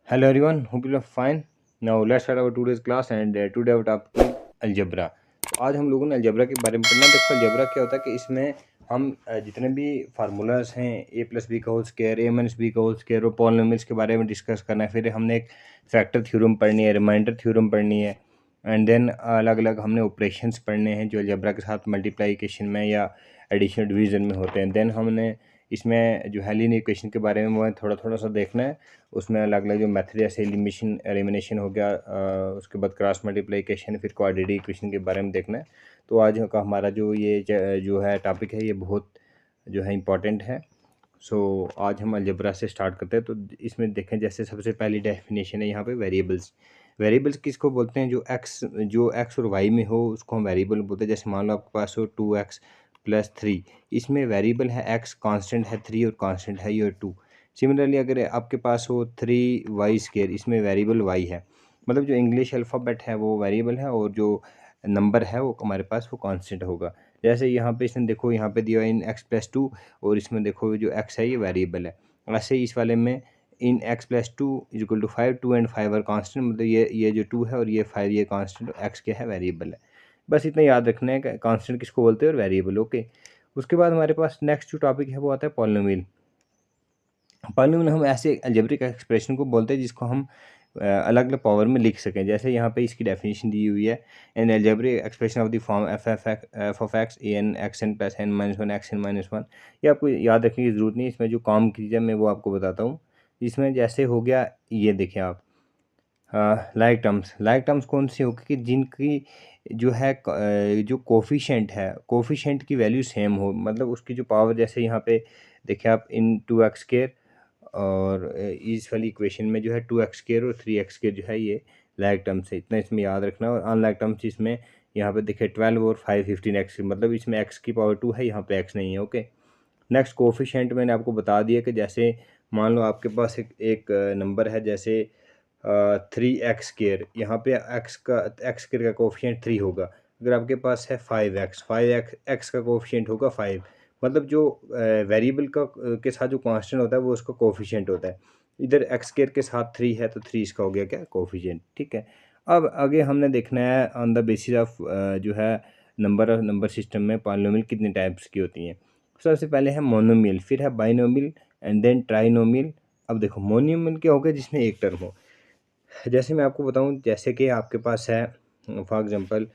Hello everyone, hope you are fine. Now let's start our today's class and today our topic is algebra. तो आज हम लोगों ने algebra के बारे में पढ़ना। देखो अलजेब्रा क्या होता है कि इसमें हम जितने भी फार्मूलाज हैं ए प्लस बी का होल स्क्वायर ए माइनस बी का होल स्क्वायर और पॉलिनोमियल्स के बारे में डिस्कस करना है। फिर हमने एक फैक्टर थ्योरम पढ़नी है, रिमाइंडर थ्योरम पढ़नी है एंड देन अलग अलग हमने ऑपरेशंस पढ़ने हैं जो अलजेब्रा के साथ मल्टीप्लिकेशन में या एडिशन डिवीज़न में होते हैं। देन हमने इसमें जो है लीनियर इक्वेशन के बारे में वो थोड़ा थोड़ा सा देखना है। उसमें अलग अलग जो मेथड जैसे एलिमिनेशन हो गया, उसके बाद क्रॉस मल्टीप्लिकेशन, फिर क्वाड्रेटिक इक्वेशन के बारे में देखना है। तो आज का हमारा जो ये जो है टॉपिक है ये बहुत जो है इम्पॉर्टेंट है। सो आज हम अलजेब्रा से स्टार्ट करते हैं। तो इसमें देखें जैसे सबसे पहली डेफिनेशन है यहाँ पे वेरिएबल्स। वेरिएबल्स किसको बोलते हैं? जो एक्स और वाई में हो उसको हम वेरिएबल बोलते हैं। जैसे मान लो आपके पास हो 2x+3, इसमें वेरिएबल है x, कांस्टेंट है 3 और कांस्टेंट है ये 2। सिमिलरली अगर आपके पास हो 3y², इसमें वेरिएबल y है, मतलब जो इंग्लिश अल्फ़ाबेट है वो वेरिएबल है और जो नंबर है वो हमारे पास वो कांस्टेंट होगा। जैसे यहाँ पे इसने देखो यहाँ पे दिया इन x+2 और इसमें देखो जो x है ये वेरिएबल है। ऐसे ही इस वाले में इन x+2 = 5, 2 एंड 5 आर कांस्टेंट, मतलब ये जो 2 है और ये 5 ये कांस्टेंट, x क्या है? वेरिएबल है। बस इतना याद रखना है कि कांस्टेंट किसको बोलते हैं और वेरिएबल। ओके, उसके बाद हमारे पास नेक्स्ट जो टॉपिक है वो आता है पॉलिनोमियल। पॉलिनोमियल हम ऐसे अलजेब्रिक एक्सप्रेशन को बोलते हैं जिसको हम अलग अलग पावर में लिख सकें। जैसे यहाँ पे इसकी डेफिनेशन दी हुई है, an algebraic expression of the form f of x a n x n plus n minus one x n minus one. ये आपको याद रखने की ज़रूरत नहीं है, इसमें जो काम कीजिए मैं वो आपको बताता हूँ। इसमें जैसे हो गया ये देखिए आप लाइक टर्म्स कौन सी होगी कि जिनकी जो है जो कोफिशेंट की वैल्यू सेम हो, मतलब उसकी जो पावर, जैसे यहाँ पे देखिए आप इन 2x² और इस वाली इक्वेशन में जो है 2x² और 3x² जो है ये लाइक टर्म्स है। इतना इसमें याद रखना। और अनलाइक टर्म्स इसमें यहाँ पे देखिए 12 और 5 15x, मतलब इसमें x की पावर 2 है, यहाँ पे x नहीं है। ओके, नेक्स्ट कोफिशेंट मैंने आपको बता दिया कि जैसे मान लो आपके पास एक नंबर है जैसे 3x², यहाँ पे x² का कोफिशेंट 3 होगा। अगर आपके पास है 5x का कोफिशेंट होगा 5, मतलब जो वेरिएबल का के साथ जो कांस्टेंट होता है वो उसका कोफिशेंट होता है। इधर x² के साथ 3 है तो 3 इसका हो गया क्या? कोफिशेंट। ठीक है, अब आगे हमने देखना है ऑन द बेसिस ऑफ जो है नंबर सिस्टम में पॉलिनोमियल कितने टाइप्स की होती हैं। सबसे पहले है मोनोमियल, फिर है बाइनोमियल एंड देन ट्राइनोमियल। अब देखो मोनोमियल क्या होगा? जिसमें एक टर्म हो। जैसे मैं आपको बताऊं, जैसे कि आपके पास है फॉर एग्जांपल,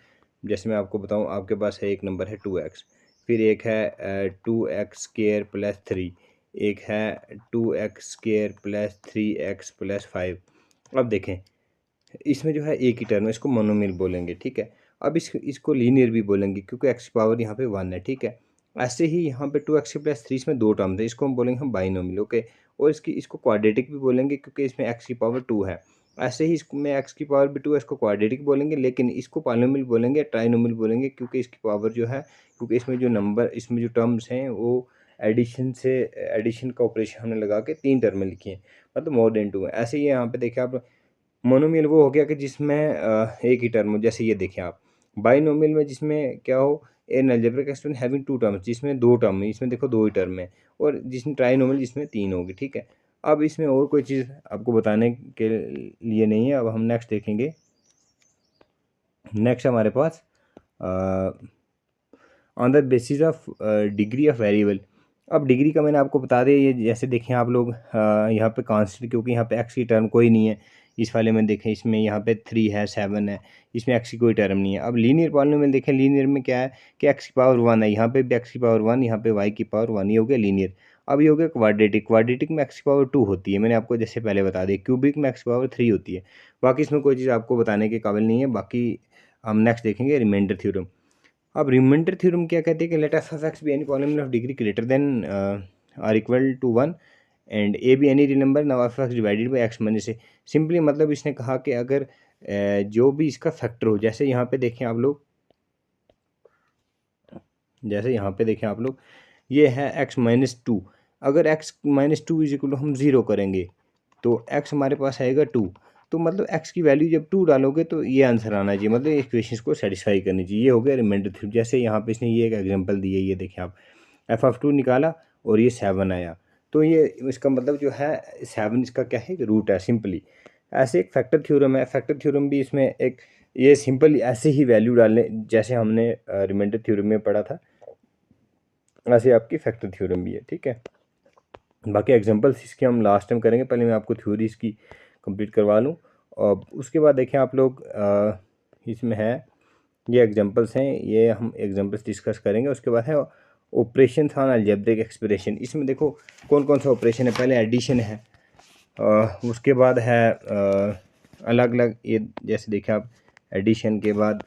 जैसे मैं आपको बताऊं आपके पास है एक नंबर है 2x, फिर एक है 2x² + 3, एक है 2x² + 3x + 5। अब देखें इसमें जो है एक ही टर्म है, इसको मोनोमियल बोलेंगे। ठीक है, अब इसको लीनियर भी बोलेंगे क्योंकि x की पावर यहाँ पे 1 है। ठीक है, ऐसे ही यहाँ पे 2x+3 इसमें दो टर्म्स है, इसको हम बोलेंगे हम बाइनोमियल। ओके, और इसको क्वाड्रेटिक भी बोलेंगे क्योंकि इसमें x की पावर 2 है। ऐसे ही इसमें x की पावर भी 2 है, इसको क्वाड्रेटिक बोलेंगे, लेकिन इसको पॉलिनोमियल बोलेंगे, ट्राइनोमियल बोलेंगे क्योंकि इसकी पावर जो है, क्योंकि इसमें जो टर्म्स हैं वो एडिशन का ऑपरेशन हमने लगा के 3 टर्म लिखी हैं, मतलब मोर देन 2 है। ऐसे ही यहाँ पे देखिए आप मोनोमियल वो हो गया कि जिसमें एक ही टर्म हो। जैसे ये देखें आप बाइनोमियल में जिसमें क्या हो, an algebraic expression having two terms, जिसमें दो टर्म है, इसमें देखो दो ही टर्म है। और जिसमें ट्राइनोमियल जिसमें 3 होगी। ठीक है, अब इसमें और कोई चीज़ आपको बताने के लिए नहीं है। अब हम नेक्स्ट देखेंगे। नेक्स्ट हमारे pass on the basis of degree of variable. अब डिग्री का मैंने आपको बता दिया। ये जैसे देखें आप लोग यहाँ पे कांस्टेंट, क्योंकि यहाँ पे एक्स की टर्म कोई नहीं है। इस वाले में देखें इसमें यहाँ पे 3 है 7 है, इसमें एक्स की कोई टर्म नहीं है। अब लीनियर पॉलिनोमियल देखें, लीनियर में क्या है कि एक्स की पावर 1 है, यहाँ पे भी एक्स की पावर 1, यहाँ पे वाई की पावर 1, ये हो गया लीनियर। अब ये हो गया क्वाड्रेटिक में एक्स की पावर 2 होती है, मैंने आपको जैसे पहले बता दिया। क्यूबिक में एक्स की पावर 3 होती है। बाकी इसमें कोई चीज़ आपको बताने के काबिल नहीं है। बाकी हम नेक्स्ट देखेंगे रिमाइंडर थ्योरम। अब रिमाइंडर थ्योरम क्या कहते हैं कि let f of x be any polynomial of degree greater than or equal to 1 and a be any real number, now f x divided by x minus से। Simply मतलब इसने कहा कि अगर जो भी इसका फैक्टर हो, जैसे यहाँ पे देखें आप लोग, ये है x-2। अगर x-2 इज इक्वल टू हम 0 करेंगे तो x हमारे पास आएगा 2। तो मतलब x की वैल्यू जब 2 डालोगे तो ये आंसर आना चाहिए, मतलब इक्वेशन को सेटिस्फाई करनी चाहिए। ये हो गया रिमाइंडर थ्योरम। जैसे यहाँ पे इसने ये एक एग्जांपल दी है, ये देखिए आप f(2) निकाला और ये 7 आया। तो ये इसका मतलब जो है 7 इसका क्या है, रूट है सिंपली। ऐसे एक फैक्टर थ्योरम है, फैक्टर थ्योरम भी इसमें एक ये सिंपल ऐसे ही वैल्यू डालने जैसे हमने रिमाइंडर थ्योरम में पढ़ा था, ऐसे आपकी फैक्टर थ्योरम भी है, ठीक है। बाकी एग्जांपल्स इसके हम लास्ट टाइम करेंगे, पहले मैं आपको थ्योरी इसकी कंप्लीट करवा लूँ और उसके बाद देखें आप लोग इसमें है ये एग्जांपल्स हैं, ये हम एग्जांपल्स डिस्कस करेंगे। उसके बाद है ऑपरेशन ऑन अलजेब्रिक एक्सप्रेशन। इसमें देखो कौन कौन सा ऑपरेशन है, पहले एडिशन है, उसके बाद है अलग अलग, ये जैसे देखें आप एडिशन के बाद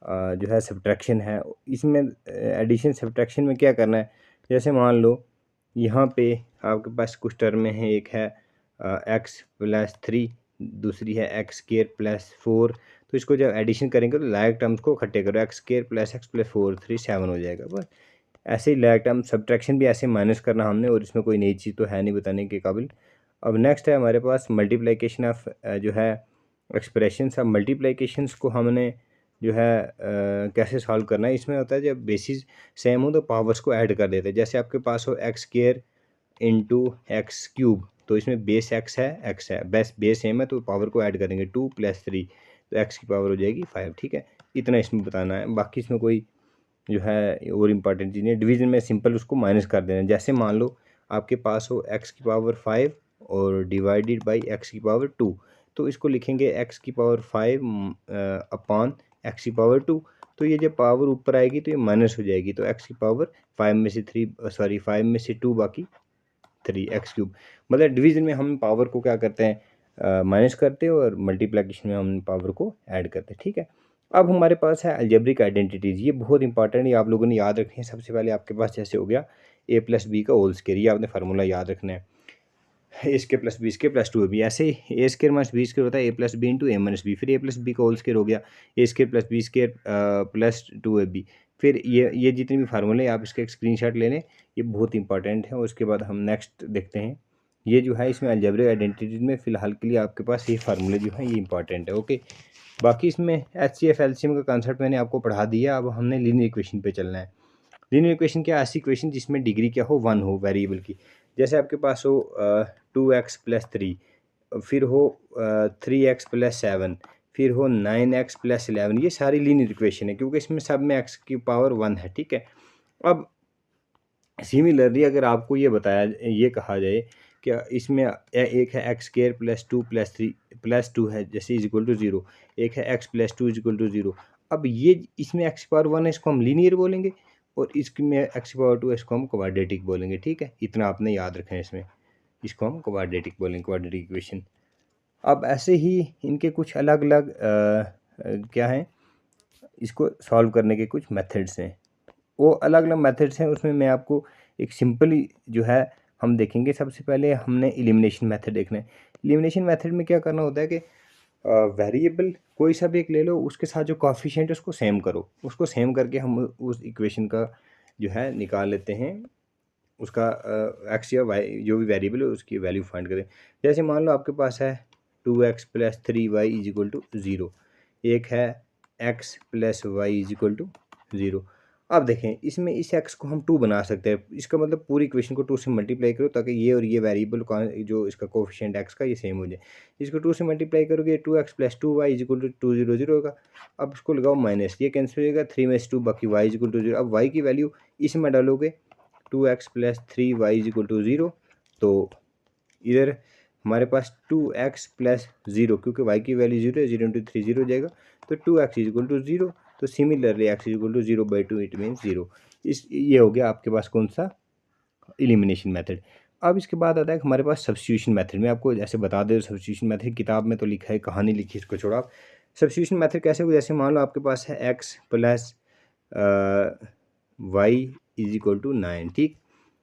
जो है सब्ट्रैक्शन है। इसमें एडिशन सब्ट्रैक्शन में क्या करना है, जैसे मान लो यहाँ पे आपके पास कुछ टर्में हैं, एक है x+3, दूसरी है x² + 4। तो इसको जब एडिशन करेंगे तो लायक टर्म्स को इकट्ठे करो, x² + x + 4 3 7 हो जाएगा। बस ऐसे ही लायक टर्म सब्ट्रैक्शन भी ऐसे माइनस करना हमने, और इसमें कोई नई चीज़ तो है नहीं बताने के काबिल। अब नेक्स्ट है हमारे पास मल्टीप्लिकेशन ऑफ जो है एक्सप्रेशंस। अब मल्टीप्लिकेशंस को हमने जो है कैसे सॉल्व करना है, इसमें होता है जब बेसिस सेम हो तो पावर्स को ऐड कर देते हैं। जैसे आपके पास हो x² × x³, तो इसमें बेस x है, बेस सेम है तो पावर को ऐड करेंगे 2 + 3, तो x की पावर हो जाएगी 5, ठीक है। इतना इसमें बताना है, बाकी इसमें कोई जो है और इम्पॉर्टेंट चीज़ नहीं। डिवीजन में सिंपल उसको माइनस कर देना। जैसे मान लो आपके पास हो x की पावर 5 और डिवाइडेड बाई x की पावर 2, तो इसको लिखेंगे x की पावर 5 अपॉन x की पावर 2। तो ये जब पावर ऊपर आएगी तो ये माइनस हो जाएगी, तो x की पावर 5 में से 2 बाकी 3x³। मतलब डिवीजन में हम पावर को क्या करते हैं, माइनस करते हैं, और मल्टीप्लिकेशन में हम पावर को ऐड करते हैं, ठीक है। अब हमारे पास है अलजेब्रिक आइडेंटिटीज़। ये बहुत इंपॉर्टेंट है, आप लोगों ने याद रखनी है। सबसे पहले आपके पास जैसे हो गया a+b का होल स्क्वायर, ये आपने फार्मूला याद रखना है। a²+b² ऐसे ही a² - b² होता है a+b × a−b, फिर a+b का होल स्क्वायर हो गया a² + b² + 2ab। फिर ये जितने भी फार्मूले आप इसका एक स्क्रीनशॉट ले लें, ये बहुत इंपॉर्टेंट है। उसके बाद हम नेक्स्ट देखते हैं, ये जो है इसमें अलजेब्रिक आइडेंटिटीज में फ़िलहाल के लिए आपके पास ये फार्मूले जो है ये इंपॉर्टेंट है, ओके। बाकी इसमें HCF एलसीएम का कंसेप्ट मैंने आपको पढ़ा दिया। अब हमने लीनियर इक्वेशन पे चलना है। लीनियर इक्वेशन क्या, ऐसी इक्वेशन जिसमें डिग्री क्या हो, 1 हो वेरिएबल की। जैसे आपके पास हो 2x + 3, फिर हो 3x + 7, फिर हो 9x + 11। ये सारी लीनियर इक्वेशन है क्योंकि इसमें सब में x की पावर 1 है, ठीक है। अब सिमिलरली अगर आपको ये कहा जाए कि इसमें एक है x² + 2 + 3 + 2 है जैसे = 0, एक है x + 2 = 0। अब ये इसमें x की पावर 1 है, इसको हम लीनियर बोलेंगे, और इसमें x की पावर 2 है, इसको हम क्वाड्रेटिक बोलेंगे, ठीक है। इतना आपने याद रखना है इसमें, इसको हम क्वाड्रेटिक बोलेंगे, क्वाड्रेटिक इक्वेशन। अब ऐसे ही इनके कुछ अलग अलग क्या हैं, इसको सॉल्व करने के कुछ मेथड्स हैं। वो अलग अलग मेथड्स हैं, उसमें मैं आपको एक सिंपली जो है हम देखेंगे। सबसे पहले हमने एलिमिनेशन मेथड देखना है। एलिमिनेशन मेथड में क्या करना होता है कि वेरिएबल कोई सा भी एक ले लो, उसके साथ जो कॉफिशिएंट है उसको सेम करो, उसको सेम करके हम उस इक्वेशन का जो है निकाल लेते हैं, उसका एक्स या वाई जो भी वेरिएबल है उसकी वैल्यू फाइंड करें। जैसे मान लो आपके पास है 2x + 3y = 0, एक है x + y = 0। अब देखें इसमें इस x को हम 2 बना सकते हैं। इसका मतलब पूरी इक्वेशन को 2 से मल्टीप्लाई करो ताकि ये और ये वेरिएबल का जो इसका कोफिशिएंट x का ये सेम हो जाए। इसको 2 से मल्टीप्लाई करोगे 2x + 2y = 200 होगा। अब इसको लगाओ माइनस, ये कैंसिल हो जाएगा, 3 में से 2 बाकी y = 0। अब y की वैल्यू इसमें डालोगे 2x + 3y = 0, तो इधर हमारे पास 2x + 0, क्योंकि y की वैल्यू 0 है, 0 × 3 0 हो जाएगा, तो 2x = 0। तो सिमिलरली x = 0/2, इट मीन्स 0। ये हो गया आपके पास कौन सा, एलिमिनेशन मेथड। अब इसके बाद आता है हमारे पास सब्स्टिट्यूशन मेथड। मैं आपको ऐसे बता दें, सब्स्टिट्यूशन मेथड किताब में तो लिखा है, कहानी लिखी, इसको छोड़ो आप। सब्स्टिट्यूशन मेथड कैसे हो, जैसे मान लो आपके पास है x + y = 9, ठीक।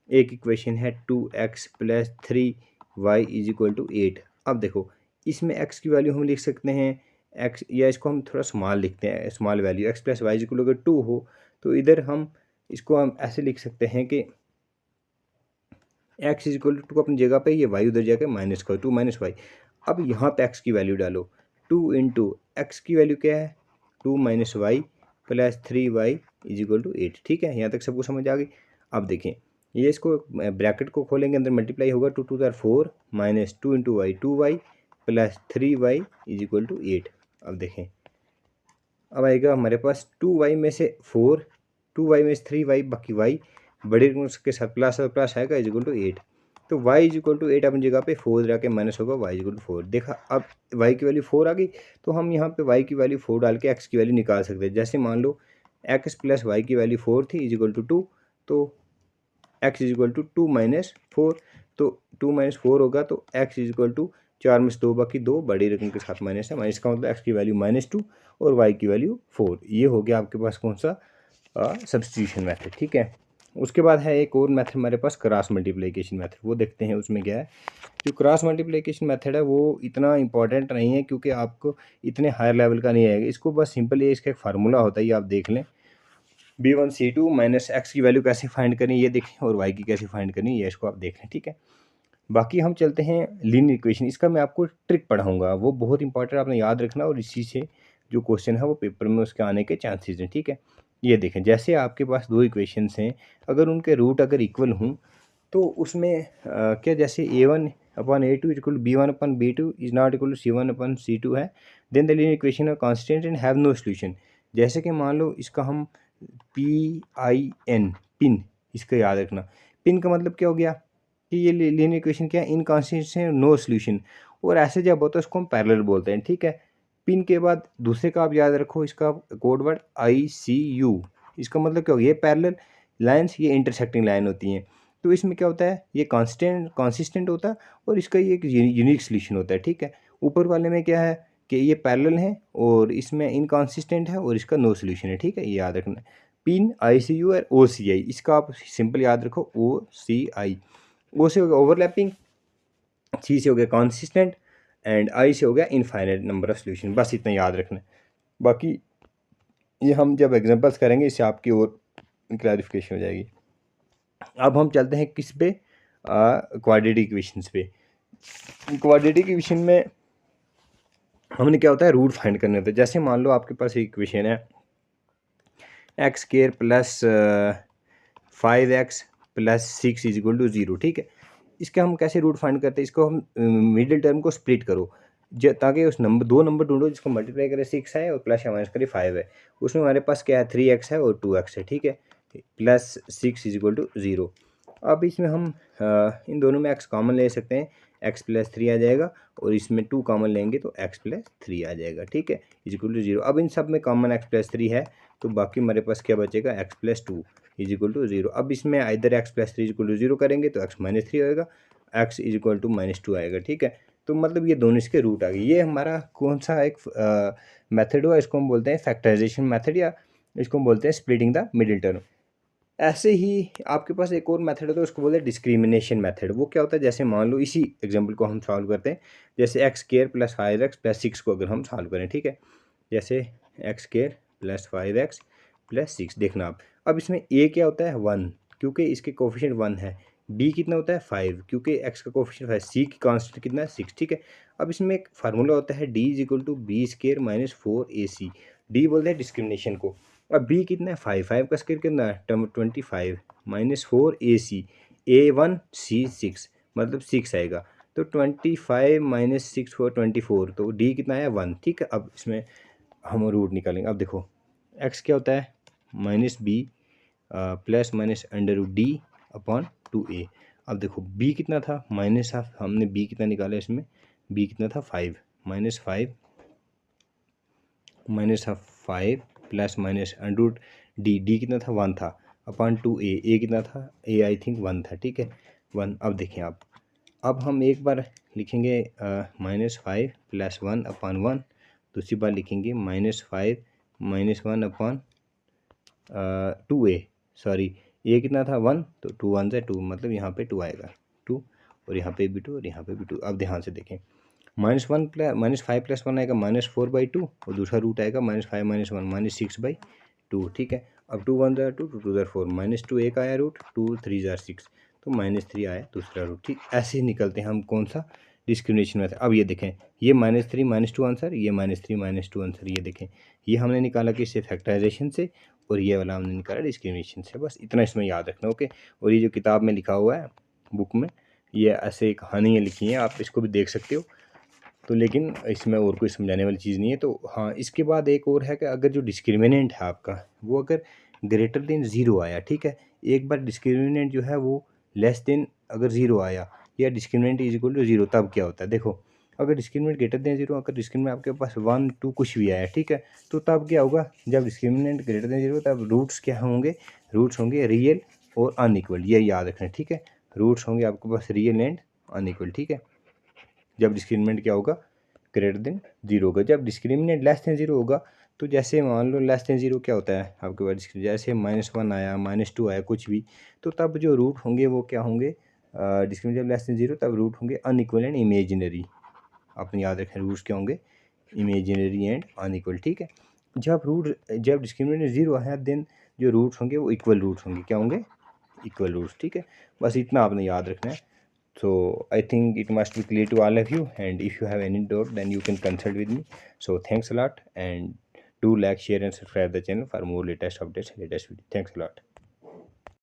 एक इक्वेशन है 2x + 3y = 8। अब देखो इसमें x की वैल्यू हम लिख सकते हैं x, या इसको हम थोड़ा स्मॉल लिखते हैं, स्मॉल वैल्यू x + y = अगर 2 हो तो इधर हम इसको हम ऐसे लिख सकते हैं कि x = 2 अपनी जगह पे, ये y उधर जाकर माइनस करो, 2 - y। अब यहाँ पे x की वैल्यू डालो, 2 × x की वैल्यू क्या है, 2 - y + 3y = 8, ठीक है। यहाँ तक सबको समझ आ गई। अब देखें ये इसको ब्रैकेट को खोलेंगे, अंदर मल्टीप्लाई होगा, 2 to the 4 minus 2 into y 2y plus 3y is equal to 8। अब देखें, अब आएगा हमारे पास 2y में से 4, 2y में से 3y, बाकी y बड़े के साथ प्लस और प्लस आएगा इज इक्वल टू 8। तो y इज इक्वल टू 8 अपनी जगह पे 4 रह के माइनस होगा y इज इक्वल टू 4। देखा, अब y की वैल्यू 4 आ गई, तो हम यहाँ पे y की वैल्यू 4 डाल के x की वैल्यू निकाल सकते हैं। जैसे मान लो x प्लस वाई की वैल्यू 4 थी इज इक्वल टू 2, तो x is equal to 2 minus 4, तो 2 माइनस 4 होगा, तो x इज इक्वल टू 4 में से 2 बाकी 2 बड़ी रकम के साथ माइनस है, माइनस का मतलब x की वैल्यू -2 और y की वैल्यू 4। ये हो गया आपके पास कौन सा सब्स्टिट्यूशन मेथड, ठीक है। उसके बाद है एक और मेथड हमारे पास, क्रॉस मल्टीप्लिकेशन मेथड, वो देखते हैं उसमें क्या है। जो क्रॉस मल्टीप्लिकेशन मेथड है वो इतना इंपॉर्टेंट नहीं है, क्योंकि आपको इतने हायर लेवल का नहीं आएगा। इसको बस सिंपल ये इसका एक फार्मूला होता है, ये आप देख लें, b1c2 माइनस एक्स की वैल्यू कैसे फाइंड करनी ये देखें, और y की कैसे फाइंड करनी ये इसको आप देख लें, ठीक है। बाकी हम चलते हैं लीनियर इक्वेशन। इसका मैं आपको ट्रिक पढ़ाऊंगा, वो बहुत इंपॉर्टेंट, आपने याद रखना, और इसी से जो क्वेश्चन है वो पेपर में उसके आने के चांसेस हैं, ठीक है। ये देखें, जैसे आपके पास दो इक्वेशंस हैं, अगर उनके रूट अगर इक्वल हों तो उसमें क्या, जैसे a1 upon a2 is equal b1 upon b2 is not equal to c1 upon c2 है, then the linear equation are constant and have no solution. जैसे कि मान लो इसका हम PIN, पिन, इसका याद रखना। पिन का मतलब क्या हो गया कि ये लीनियर इक्वेशन क्या है, इनकॉन्स्टेंट है, नो सॉल्यूशन, और ऐसे जब होता है उसको हम पैरेलल बोलते हैं, ठीक है। पिन के बाद दूसरे का आप याद रखो, इसका कोड वर्ड ICU, इसका मतलब क्या हो गया, ये पैरेलल लाइंस, ये इंटरसेक्टिंग लाइन होती हैं। तो इसमें क्या होता है, ये कंसिस्टेंट होता है, और इसका ये एक यूनिक सॉल्यूशन होता है, ठीक है। ऊपर वाले में क्या है कि ये पैरेलल है और इसमें इनकॉन्सिस्टेंट है और इसका नो सॉल्यूशन है, ठीक है, ये याद रखना। पिन ICU और OCI, इसका आप सिंपल याद रखो OCI। ओ से हो गया ओवरलैपिंग, सी से हो गया कॉन्सिस्टेंट, एंड आई से हो गया इनफाइनाइट नंबर ऑफ सॉल्यूशन। बस इतना याद रखना है, बाकी ये हम जब एग्जांपल्स करेंगे इससे आपकी और क्लैरिफिकेशन हो जाएगी। अब हम चलते हैं किस पे, क्वाड्रेटिक इक्वेशंस पे। क्वाड्रेटिक इक्वेशन में हमने क्या होता है, रूट फाइंड करने होते हैं। जैसे मान लो आपके पास एक इक्वेशन है x² plus 5x plus 6 is equal to 0, ठीक है। इसके हम कैसे रूट फाइंड करते हैं, इसको हम मिडिल टर्म को स्प्लिट करो, ताकि उस नंबर, दो नंबर ढूंढो जिसको मल्टीप्लाई करें 6 है और प्लस या माइनस करें 5 है। उसमें हमारे पास क्या है, 3x है और 2x है, ठीक है, प्लस 6 इज इक्वल टू 0। अब इसमें हम इन दोनों में x कॉमन ले सकते हैं, x प्लस 3 आ जाएगा, और इसमें 2 कॉमन लेंगे तो x प्लस 3 आ जाएगा, ठीक है, इज इक्वल टू 0। अब इन सब में कॉमन x प्लस 3 है, तो बाकी हमारे पास क्या बचेगा, x plus 2 is equal to 0। अब इसमें इधर x plus 3 is equal to 0 करेंगे तो x माइनस 3 होएगा, x इज इक्वल टू -2 आएगा, ठीक है। तो मतलब ये दोनों इसके रूट आ गए। ये हमारा कौन सा एक मेथड हुआ, इसको हम बोलते हैं फैक्टराइजेशन मेथड, या इसको हम बोलते हैं स्प्लिटिंग द मिडिल टर्म। ऐसे ही आपके पास एक और मेथड है, तो उसको बोलते हैं डिस्क्रिमिनेशन मेथड। वो क्या होता है, जैसे मान लो इसी एग्जांपल को हम सॉल्व करते हैं, जैसे x² प्लस 5x प्लस 6 को अगर हम सॉल्व करें, ठीक है, जैसे x² प्लस 5x प्लस 6, देखना आप, अब इसमें a क्या होता है 1, क्योंकि इसके कोफिशिएंट 1 है, b कितना होता है 5, क्योंकि x का कोफिशिएंट 5, c की कांस्टेंट कितना है 6, ठीक है। अब इसमें एक फार्मूला होता है d is equal to b² minus 4ac, d बोलते हैं डिस्क्रिमिनेशन को। अब b कितना है 5, 5 का स्क्वायर कितना है 25 माइनस 4ac, a1 c6 मतलब 6 आएगा, तो 25 माइनस 6 4 24, तो d कितना है 1, ठीक है। अब इसमें हम रूट निकालेंगे। अब देखो x क्या होता है -b plus minus under root d upon 2a। अब देखो b कितना था माइनस ऑफ, हमने b कितना निकाला इसमें, b कितना था 5 minus 5 minus of 5 plus minus under root d कितना था 1 था अपॉन 2a, कितना था a आई थिंक 1 था, ठीक है 1। अब देखें आप, अब हम एक बार लिखेंगे -5 प्लस 1 अपॉन 1, दूसरी बार लिखेंगे -5 माइनस 1 अपॉन 2a, सॉरी ये कितना था 1, तो 2 1 से 2, मतलब यहाँ पे 2 आएगा 2, और यहाँ पे भी 2 और यहाँ पे भी 2। अब ध्यान से देखें, -1 प्लस -5 प्लस 1 आएगा -4/2, और दूसरा रूट आएगा -5 माइनस 1 -6/2, ठीक है। अब 2 1 ज़ा 2 2 ज़ा 4, -2 एक आया रूट, 2 3 ज़ा 6, तो -3 आया दूसरा रूट, ठीक। ऐसे ही निकलते हैं हम कौन सा, डिस्क्रिमिनेशन मेथड। अब ये देखें, ये -3 -2 आंसर, ये -3 -2 आंसर, ये देखें, ये हमने निकाला किससे, फैक्टराइजेशन से, और ये वाला हमने निकाला डिस्क्रिमिनेशन से। बस इतना इसमें याद रखना, ओके। और ये जो किताब में लिखा हुआ है बुक में, ये ऐसे कहानियाँ लिखी हैं, आप इसको भी देख सकते हो। तो लेकिन इसमें और कोई समझाने वाली चीज़ नहीं है। तो हाँ, इसके बाद एक और है कि अगर जो डिस्क्रिमिनेंट है आपका वो अगर ग्रेटर देन ज़ीरो आया, ठीक है, एक बार डिस्क्रिमिनेंट जो है वो लेस देन अगर ज़ीरो आया या discriminant is equal to zero, तब क्या होता है देखो। अगर डिस्क्रिमिनेंट ग्रेटर देन ज़ीरो, अगर डिस्क्रिमिनेंट आपके पास 1 2 कुछ भी आया, ठीक है, तो तब क्या होगा, जब डिस्क्रिमिनेंट ग्रेटर देन ज़ीरो तब रूट्स क्या होंगे, रूट्स होंगे रियल और अनइक्वल, ये याद रखना, ठीक है। रूट्स होंगे आपके पास रियल एंड अनइक्वल, ठीक है। जब डिस्क्रिमिनेंट क्या होगा, ग्रेटर देन ज़ीरो होगा। जब डिस्क्रिमिनेंट लेस देन ज़ीरो होगा, तो जैसे मान लो लेस देन ज़ीरो क्या होता है आपके पास, जैसे -1 आया, -2 आया, कुछ भी, तो तब जो रूट होंगे वो क्या होंगे, डिस्क्रिमिनेंट जब लेस देन ज़ीरो तब रूट होंगे अनइक्वल एंड इमेजिनरी। आपने याद रखें रूट्स क्या होंगे, इमेजिनरी एंड अनइक्वल, ठीक है। जब डिस्क्रिमिनेंट ज़ीरो है देन जो रूट्स होंगे वो इक्वल रूट्स होंगे, क्या होंगे, इक्वल रूट्स, ठीक है। बस इतना आपने याद रखना है। So I think it must be clear to all of you, and if you have any doubt then you can consult with me. So thanks a lot, and do like, share and subscribe the channel for more latest updates, latest video. Thanks a lot.